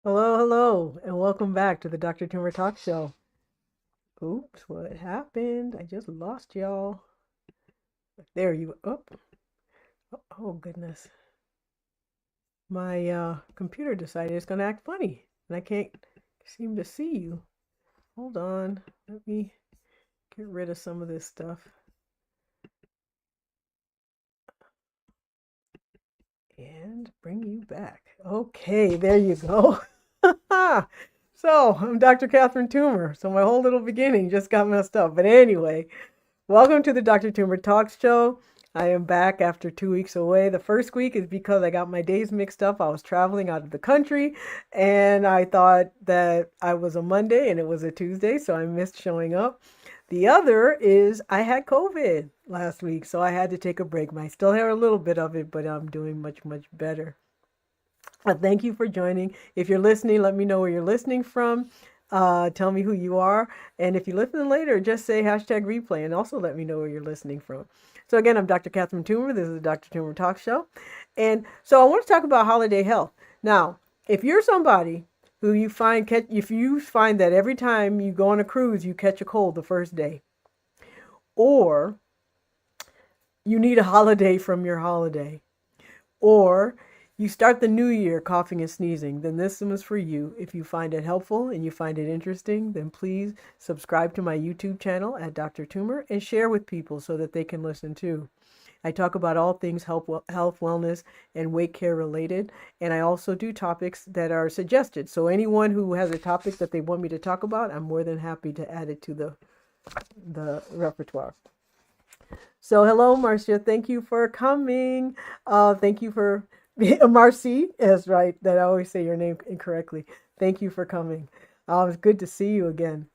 Hello, hello, and welcome back to the Dr. Toomer Talk Show. Oops, what happened? I just lost y'all. There you up. Oh, goodness. My computer decided it's gonna act funny, and I can't seem to see you. Hold on. Let me get rid of some of this stuff and bring you back. Okay, there you go. So, I'm Dr. Catherine Toomer. So my whole little beginning just got messed up. But anyway, welcome to the Dr. Toomer Talks Show. I am back after 2 weeks away. The first week is because I got my days mixed up. I was traveling out of the country and I thought that I was a Monday and it was a Tuesday, so I missed showing up. The other is I had COVID last week, so I had to take a break. I still have a little bit of it, but I'm doing much, much better. Thank you for joining. If you're listening, let me know where you're listening from. Tell me who you are. And if you listen later, just say hashtag replay and also let me know where you're listening from. So again, I'm Dr. Catherine Toomer. This is the Dr. Toomer Talk Show. And so I want to talk about holiday health. Now, if you're somebody who if you find that every time you go on a cruise, you catch a cold the first day, or you need a holiday from your holiday, or you start the new year coughing and sneezing, then this one is for you. If you find it helpful and you find it interesting, then please subscribe to my YouTube channel at Dr. Toomer and share with people so that they can listen too. I talk about all things health, wellness, and weight care related, and I also do topics that are suggested. So anyone who has a topic that they want me to talk about, I'm more than happy to add it to the repertoire. So hello, Marcia. Thank you for coming. Thank you for Marcy is right. That I always say your name incorrectly. Thank you for coming. It's good to see you again.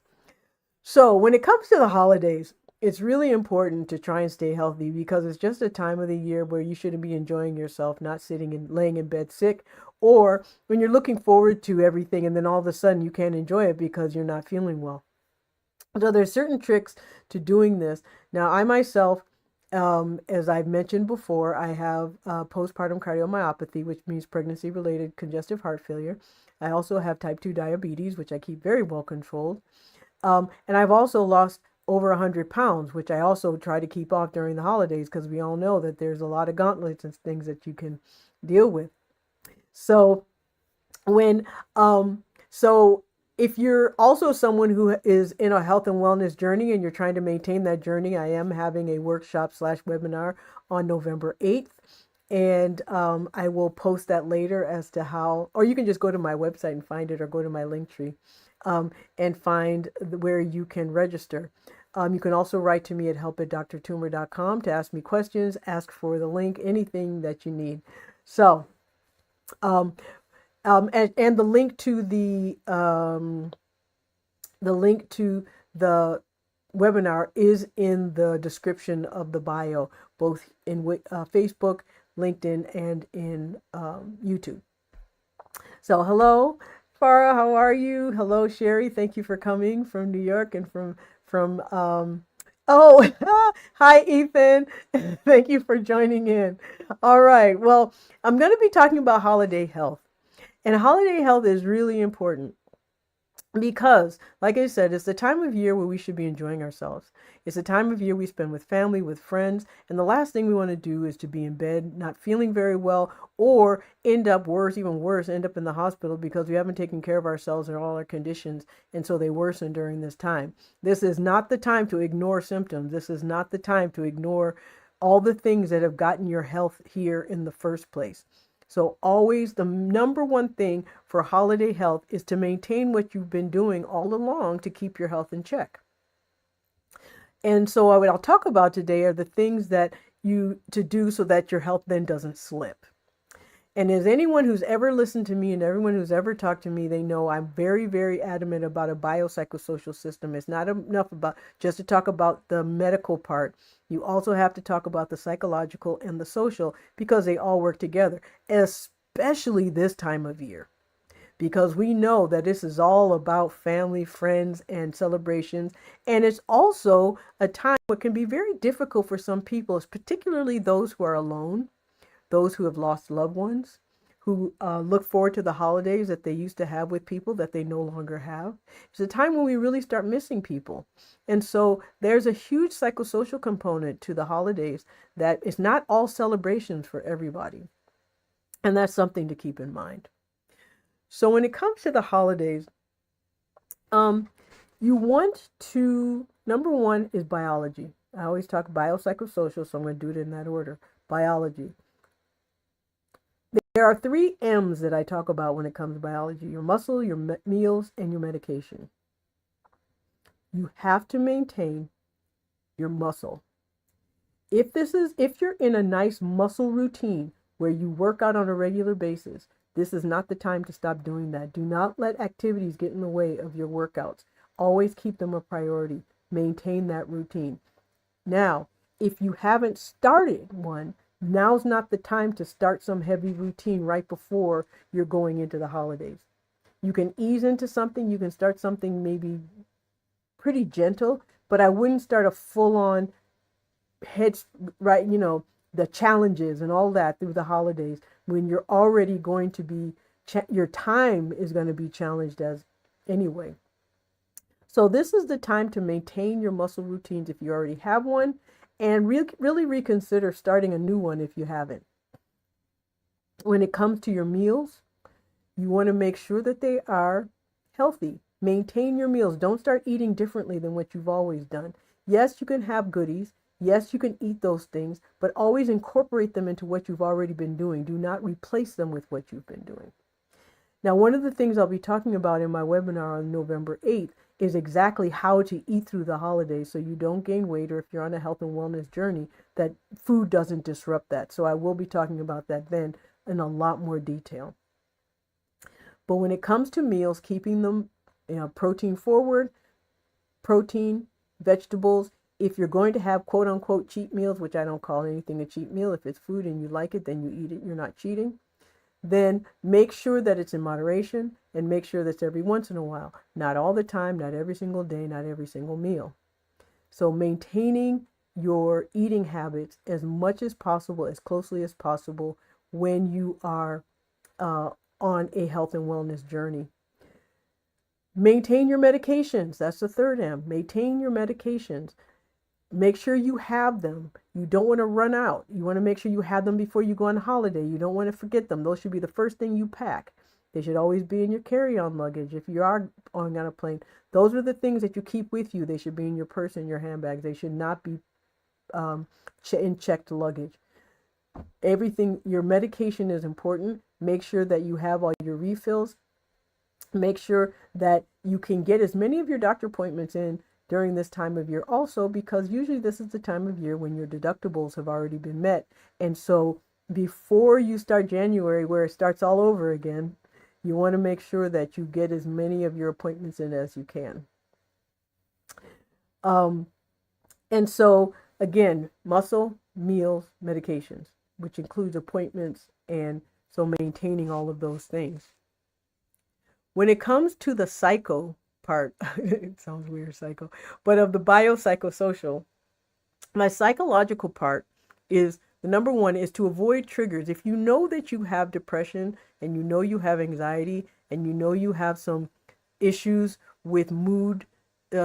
So when it comes to the holidays, it's really important to try and stay healthy because it's just a time of the year where you shouldn't be enjoying yourself, not sitting and laying in bed sick, or when you're looking forward to everything and then all of a sudden you can't enjoy it because you're not feeling well. So there's certain tricks to doing this. Now, I myself, as I've mentioned before, I have postpartum cardiomyopathy, which means pregnancy-related congestive heart failure. I also have type 2 diabetes, which I keep very well controlled. And I've also lost over 100 pounds, which I also try to keep off during the holidays because we all know that there's a lot of gauntlets and things that you can deal with. So when so if you're also someone who is in a health and wellness journey and you're trying to maintain that journey, I am having a workshop slash webinar on November 8th. And I will post that later as to how, or you can just go to my website and find it, or go to my link tree and find where you can register. You can also write to me at help@drtoomer.com to ask me questions, ask for the link, anything that you need. So, um, and the link to the webinar is in the description of the bio, both in Facebook, LinkedIn, and in YouTube. So hello, Farah, how are you? Hello, Sherry. Thank you for coming from New York and from oh, hi, Ethan. Thank you for joining in. All right. Well, I'm going to be talking about holiday health. And holiday health is really important because, like I said, it's the time of year where we should be enjoying ourselves. It's the time of year we spend with family, with friends, and the last thing we want to do is to be in bed, not feeling very well, or end up worse, even worse, end up in the hospital because we haven't taken care of ourselves and all our conditions, and so they worsen during this time. This is not the time to ignore symptoms. This is not the time to ignore all the things that have gotten your health here in the first place. So always the number one thing for holiday health is to maintain what you've been doing all along to keep your health in check. And so what I'll talk about today are the things that you to do so that your health then doesn't slip. And as anyone who's ever listened to me and everyone who's ever talked to me, they know I'm very, very adamant about a biopsychosocial system. It's not enough about just to talk about the medical part. You also have to talk about the psychological and the social because they all work together, especially this time of year. Because we know that this is all about family, friends, and celebrations. And it's also a time what can be very difficult for some people, particularly those who are alone, those who have lost loved ones, who look forward to the holidays that they used to have with people that they no longer have. It's a time when we really start missing people. And so there's a huge psychosocial component to the holidays that it's not all celebrations for everybody. And that's something to keep in mind. So when it comes to the holidays, you want to, number one is biology. I always talk biopsychosocial, so I'm going to do it in that order. Biology. There are 3 M's that I talk about when it comes to biology: your muscle, your meals, and your medication. You have to maintain your muscle. If you're in a nice muscle routine where you work out on a regular basis, this is not the time to stop doing that. Do not let activities get in the way of your workouts. Always keep them a priority. Maintain that routine. Now, if you haven't started one, now's not the time to start some heavy routine right before you're going into the holidays. You can ease into something. You can start something maybe pretty gentle, but I wouldn't start a full-on the challenges and all that through the holidays when you're already going to be, your time is going to be challenged as anyway. So this is the time to maintain your muscle routines if you already have one, and really reconsider starting a new one if you haven't. When it comes to your meals, you want to make sure that they are healthy. Maintain your meals. Don't start eating differently than what you've always done. Yes, you can have goodies. Yes, you can eat those things, but always incorporate them into what you've already been doing. Do not replace them with what you've been doing. Now, one of the things I'll be talking about in my webinar on November 8th is exactly how to eat through the holidays so you don't gain weight, or if you're on a health and wellness journey, that food doesn't disrupt that. So I will be talking about that then in a lot more detail. But when it comes to meals, keeping them protein forward, protein, vegetables. If you're going to have quote unquote cheat meals, which I don't call anything a cheat meal, if it's food and you like it, then you eat it, you're not cheating. Then make sure that it's in moderation, and make sure that's every once in a while. Not all the time, not every single day, not every single meal. So maintaining your eating habits as much as possible, as closely as possible when you are on a health and wellness journey. Maintain your medications. That's the 3rd M. Maintain your medications. Make sure you have them. You don't want to run out. You want to make sure you have them before you go on holiday. You don't want to forget them. Those should be the first thing you pack. They should always be in your carry-on luggage. If you are on a plane, those are the things that you keep with you. They should be in your purse and your handbags. They should not be in checked luggage. Everything, your medication is important. Make sure that you have all your refills. Make sure that you can get as many of your doctor appointments in during this time of year also, because usually this is the time of year when your deductibles have already been met. And so before you start January, where it starts all over again, you want to make sure that you get as many of your appointments in as you can. And so again, muscle, meals, medications, which includes appointments, and so maintaining all of those things. When it comes to the psycho part, it sounds weird, psycho, but of the biopsychosocial, my psychological part is the number one is to avoid triggers. If you know that you have depression, and you know you have anxiety, and you know you have some issues with mood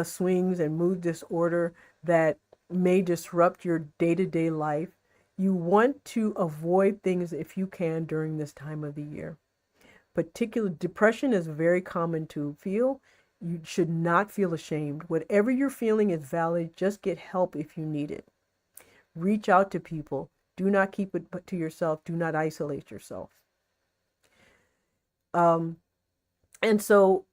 swings and mood disorder that may disrupt your day-to-day life, you want to avoid things if you can during this time of the year. Particular depression is very common to feel. You should not feel ashamed. Whatever you're feeling is valid. Just get help if you need it. Reach out to people. Do not keep it to yourself. Do not isolate yourself. And so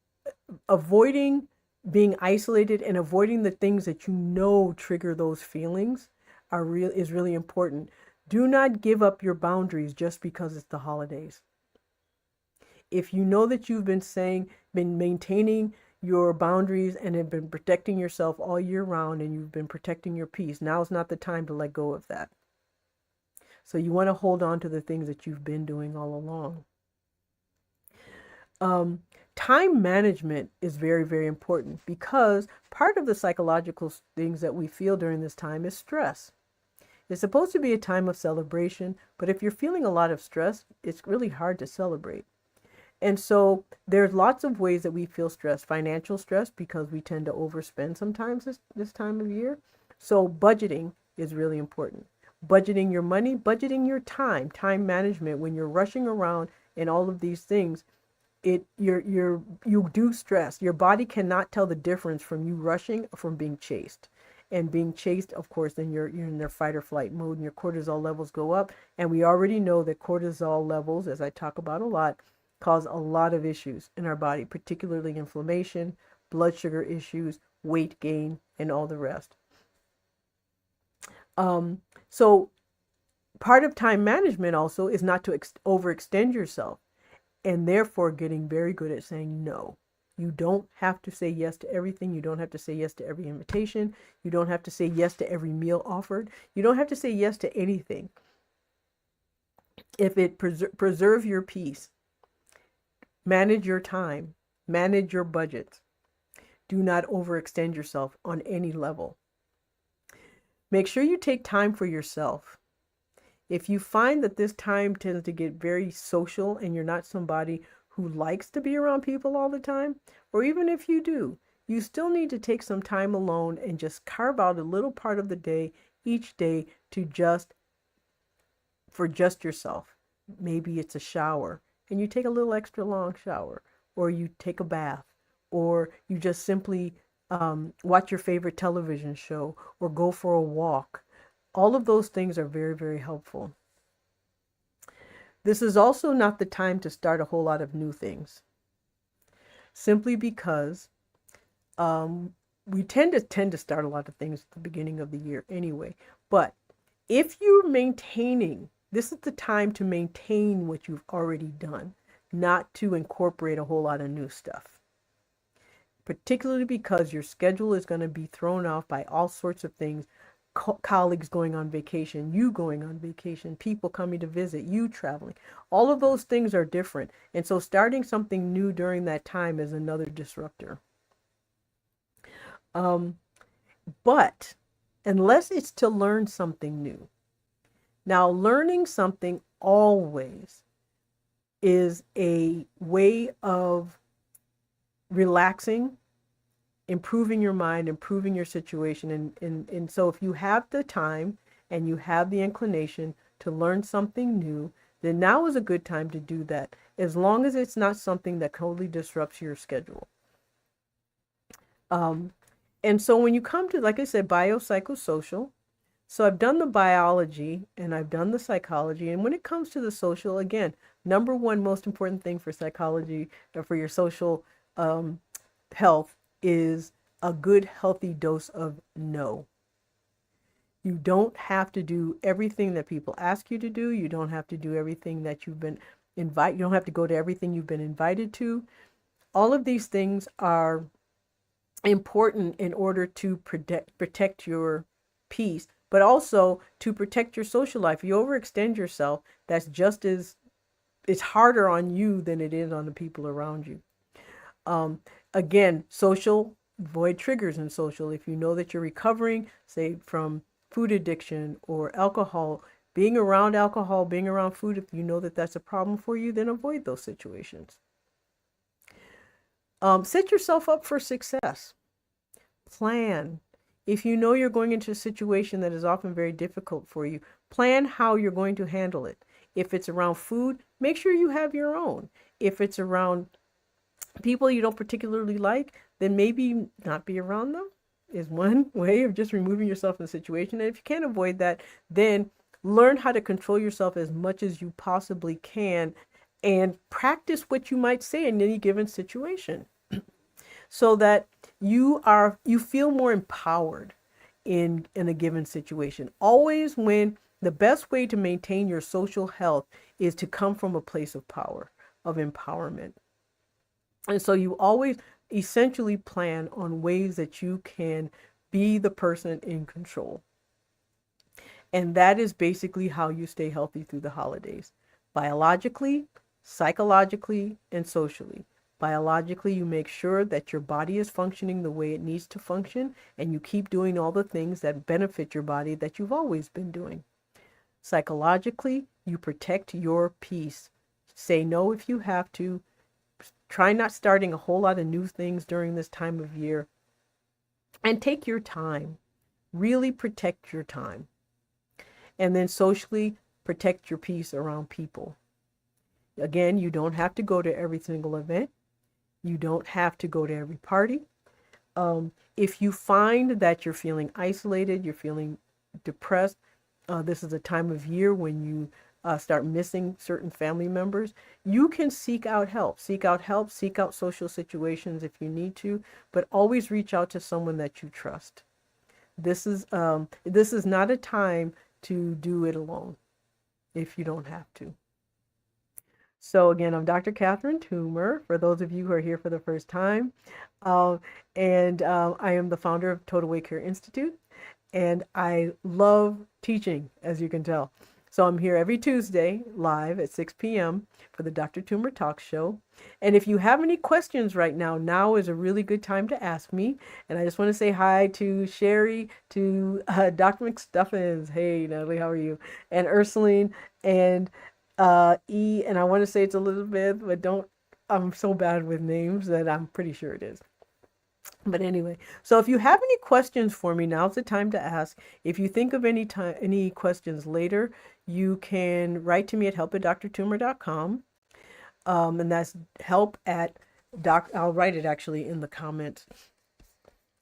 avoiding being isolated and avoiding the things that you know trigger those feelings is really important. Do not give up your boundaries just because it's the holidays. If you know that you've been maintaining your boundaries and have been protecting yourself all year round, and you've been protecting your peace, now is not the time to let go of that. So you want to hold on to the things that you've been doing all along. Time management is very, very important, because part of the psychological things that we feel during this time is stress. It's supposed to be a time of celebration, but if you're feeling a lot of stress, it's really hard to celebrate. And so there's lots of ways that we feel stressed. Financial stress, because we tend to overspend sometimes this time of year. So budgeting is really important. Budgeting your money, budgeting your time management. When you're rushing around and all of these things, you do stress. Your body cannot tell the difference from you rushing or from being chased. And being chased, of course, then you're in their fight or flight mode and your cortisol levels go up. And we already know that cortisol levels, as I talk about a lot, cause a lot of issues in our body, particularly inflammation, blood sugar issues, weight gain, and all the rest. So part of time management also is not to overextend yourself, and therefore getting very good at saying no. You don't have to say yes to everything. You don't have to say yes to every invitation. You don't have to say yes to every meal offered. You don't have to say yes to anything. If it preserve your peace, manage your time, manage your budget. Do not overextend yourself on any level. Make sure you take time for yourself. If you find that this time tends to get very social and you're not somebody who likes to be around people all the time, or even if you do, you still need to take some time alone and just carve out a little part of the day each day for just yourself. Maybe it's a shower and you take a little extra long shower, or you take a bath, or you just simply watch your favorite television show or go for a walk. All of those things are very, very helpful. This is also not the time to start a whole lot of new things, simply because we tend to start a lot of things at the beginning of the year anyway. But if you're maintaining, this is the time to maintain what you've already done, not to incorporate a whole lot of new stuff. Particularly because your schedule is going to be thrown off by all sorts of things. Colleagues going on vacation, you going on vacation, people coming to visit, you traveling. All of those things are different. And so starting something new during that time is another disruptor. But unless it's to learn something new. Now, learning something always is a way of relaxing, improving your mind, improving your situation. And so if you have the time and you have the inclination to learn something new, then now is a good time to do that, as long as it's not something that totally disrupts your schedule. And so when you come to, like I said, biopsychosocial, so I've done the biology and I've done the psychology. And when it comes to the social, again, number one most important thing for psychology or for your social health is a good, healthy dose of no. You don't have to do everything that people ask you to do. You don't have to do everything that you've been invited. You don't have to go to everything you've been invited to. All of these things are important in order to protect your peace, but also to protect your social life. If you overextend yourself, that's just as, it's harder on you than it is on the people around you. Again, social, avoid triggers in social. If you know that you're recovering, say from food addiction or alcohol, being around food, if you know that that's a problem for you, then avoid those situations. Set yourself up for success. Plan. If you know you're going into a situation that is often very difficult for you, plan how you're going to handle it. If it's around food, make sure you have your own. If it's around people you don't particularly like, then maybe not be around them is one way of just removing yourself from the situation. And if you can't avoid that, then learn how to control yourself as much as you possibly can and practice what you might say in any given situation so that you feel more empowered in a given situation. Always, when the best way to maintain your social health is to come from a place of power, of empowerment. And so you always essentially plan on ways that you can be the person in control. And that is basically how you stay healthy through the holidays, biologically, psychologically, and socially. Biologically, you make sure that your body is functioning the way it needs to function, and you keep doing all the things that benefit your body that you've always been doing. Psychologically, you protect your peace. Say no if you have to. Try not starting a whole lot of new things during this time of year. And take your time. Really protect your time. And then socially, protect your peace around people. Again, you don't have to go to every single event. You don't have to go to every party. If you find that you're feeling isolated, you're feeling depressed, this is a time of year when you start missing certain family members, you can seek out help. Seek out help, seek out social situations if you need to, but always reach out to someone that you trust. This is not a time to do it alone if you don't have to. So again, I'm Dr. Catherine Toomer, for those of you who are here for the first time. I am the founder of Total Weight Care Institute, and I love teaching, as you can tell. So I'm here every Tuesday live at 6 p.m. for the Dr. TOOMER TALKS Show. And if you have any questions right now, now is a really good time to ask me. And I just want to say hi to Sherry, to Dr. McStuffins. Hey, Natalie, how are you? And Ursuline and E. And I want to say it's Elizabeth, but I'm so bad with names that I'm pretty sure it is. But anyway, so if you have any questions for me, now's the time to ask. If you think of any questions later, you can write to me at help@drtoomer.com. And that's help at I'll write it actually in the comments.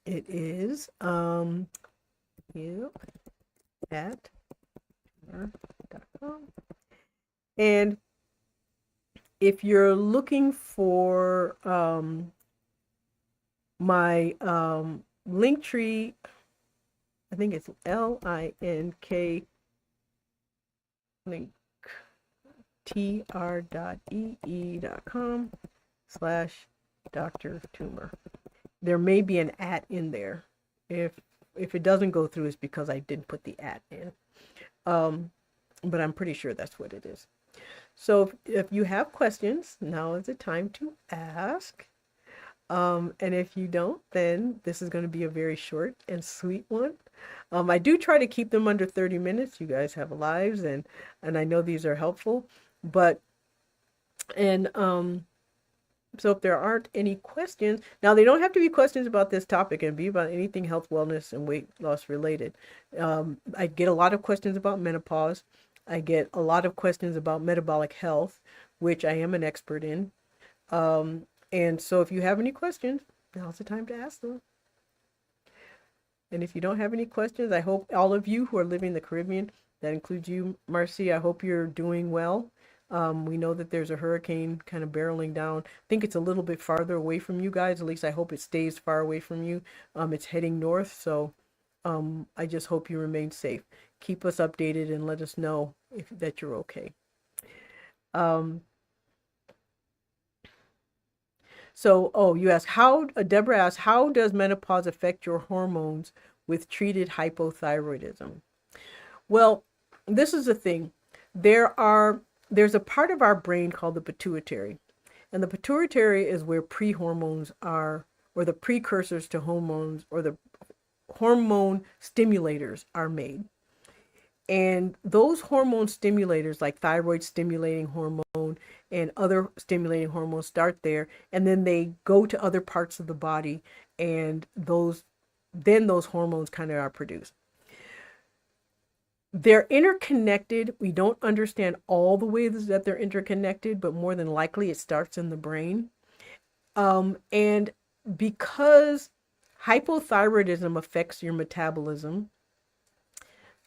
It is help at toomer.com. And if you're looking for my link tree, I think it's LINK link tr.ee.com/Dr. Toomer. There may be an @ in there. If it doesn't go through, it's because I didn't put the @ in. But I'm pretty sure that's what it is. So if you have questions, now is the time to ask. And if you don't, then this is going to be a very short and sweet one. I do try to keep them under 30 minutes. You guys have lives, and I know these are helpful. But, so if there aren't any questions, now they don't have to be questions about this topic, and be about anything health, wellness, and weight loss related. I get a lot of questions about menopause. I get a lot of questions about metabolic health, which I am an expert in. And so if you have any questions, now's the time to ask them. And if you don't have any questions, I hope all of you who are living in the Caribbean, that includes you, Marcy, I hope you're doing well. We know that there's a hurricane kind of barreling down. I think it's a little bit farther away from you guys. At least I hope it stays far away from you. It's heading north, so I just hope you remain safe. Keep us updated and let us know that you're okay. So, you ask, Deborah asks, how does menopause affect your hormones with treated hypothyroidism? Well, this is the thing. There's a part of our brain called the pituitary. And the pituitary is where pre-hormones are, or the precursors to hormones, or the hormone stimulators are made. And those hormone stimulators, like thyroid stimulating hormone and other stimulating hormones, start there, and then they go to other parts of the body, and those hormones kind of are produced. They're interconnected. We don't understand all the ways that they're interconnected, but more than likely it starts in the brain. And because hypothyroidism affects your metabolism,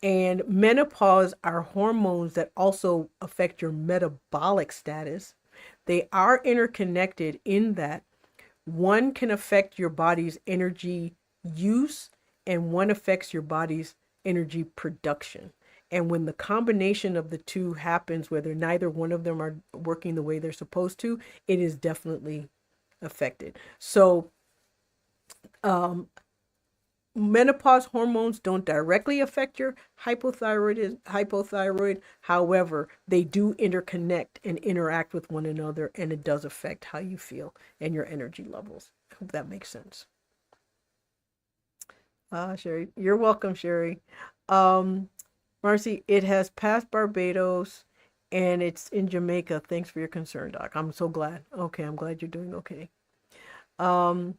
and menopause are hormones that also affect your metabolic status, they are interconnected in that one can affect your body's energy use and one affects your body's energy production. And when the combination of the two happens, whether neither one of them are working the way they're supposed to, it is definitely affected. So menopause hormones don't directly affect your hypothyroid. However, they do interconnect and interact with one another, and it does affect how you feel and your energy levels. I hope that makes sense. Sherry, you're welcome, Sherry. Um, Marcy, it has passed Barbados and it's in Jamaica. Thanks for your concern, Doc. I'm so glad. Okay, I'm glad you're doing okay. Um,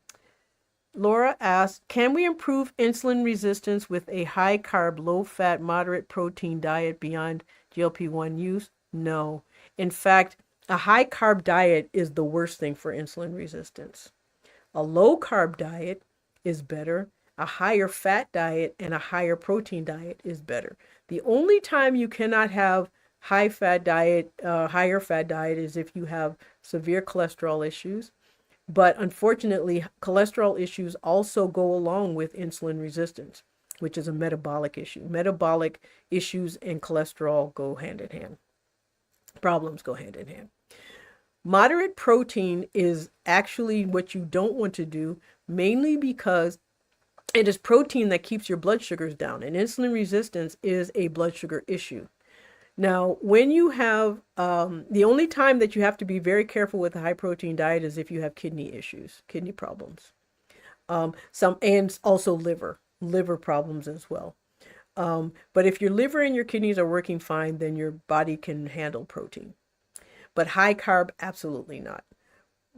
Laura asks, can we improve insulin resistance with a high carb, low fat, moderate protein diet beyond GLP-1 use? No. In fact, a high carb diet is the worst thing for insulin resistance. A low carb diet is better. A higher fat diet and a higher protein diet is better. The only time you cannot have higher fat diet is if you have severe cholesterol issues. But unfortunately, cholesterol issues also go along with insulin resistance, which is a metabolic issue. Metabolic issues and cholesterol go hand in hand. Problems go hand in hand. Moderate protein is actually what you don't want to do, mainly because it is protein that keeps your blood sugars down, and insulin resistance is a blood sugar issue. Now, when you have, the only time that you have to be very careful with a high protein diet is if you have kidney issues, kidney problems. And also liver problems as well. But if your liver and your kidneys are working fine, then your body can handle protein. But high carb, absolutely not.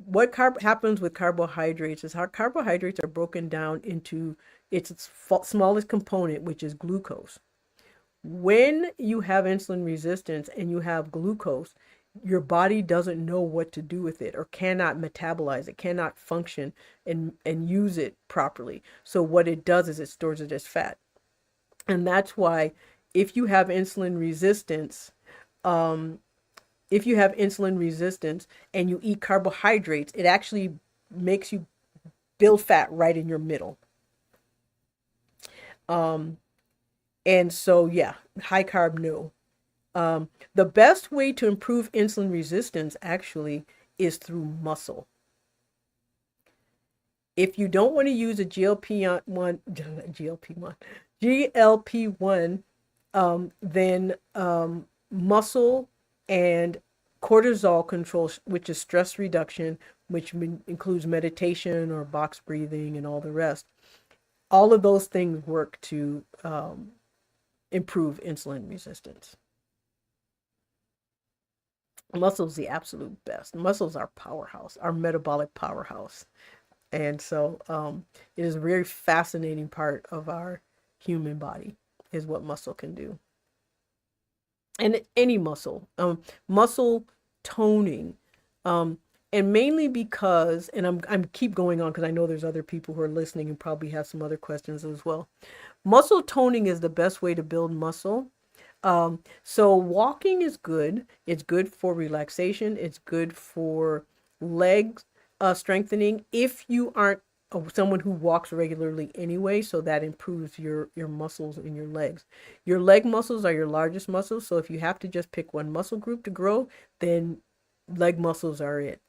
What happens with carbohydrates is how carbohydrates are broken down into its smallest component, which is glucose. When you have insulin resistance and you have glucose, your body doesn't know what to do with it or cannot metabolize it, cannot function and use it properly. So what it does is it stores it as fat. And that's why if you have insulin resistance, and you eat carbohydrates, it actually makes you build fat right in your middle. And so, yeah, high carb, no. The best way to improve insulin resistance actually is through muscle. If you don't want to use a GLP-1, then muscle and cortisol control, which is stress reduction, which includes meditation or box breathing and all the rest. All of those things work to improve insulin resistance. Muscle's the absolute best. Muscle's our powerhouse, our metabolic powerhouse. And so it is a very fascinating part of our human body is what muscle can do. And any muscle, muscle toning, and mainly because, and I'm keep going on because I know there's other people who are listening and probably have some other questions as well. Muscle toning is the best way to build muscle. So walking is good. It's good for relaxation. It's good for legs strengthening if you aren't someone who walks regularly anyway, so that improves your muscles in your legs. Your leg muscles are your largest muscles, so if you have to just pick one muscle group to grow, then leg muscles are it.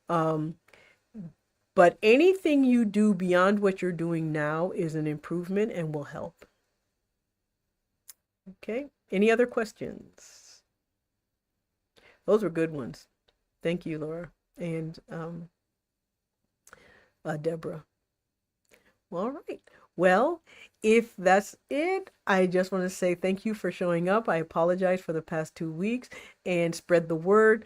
But anything you do beyond what you're doing now is an improvement and will help. Okay, any other questions? Those were good ones. Thank you, Laura and Deborah. All right. Well, if that's it, I just want to say thank you for showing up. I apologize for the past 2 weeks and spread the word.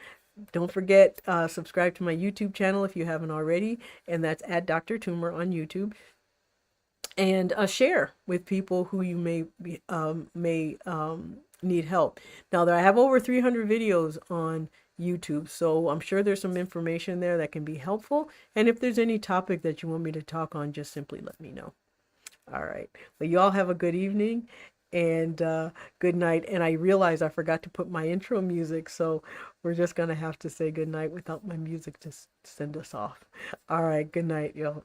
Don't forget, subscribe to my YouTube channel if you haven't already, and that's at Dr. Toomer on YouTube. And share with people who you may need help. Now, I have over 300 videos on YouTube, so I'm sure there's some information there that can be helpful. And if there's any topic that you want me to talk on, just simply let me know. All right. Well, you all have a good evening and good night. And I realized I forgot to put my intro music, so we're just going to have to say good night without my music to send us off. All right. Good night, y'all.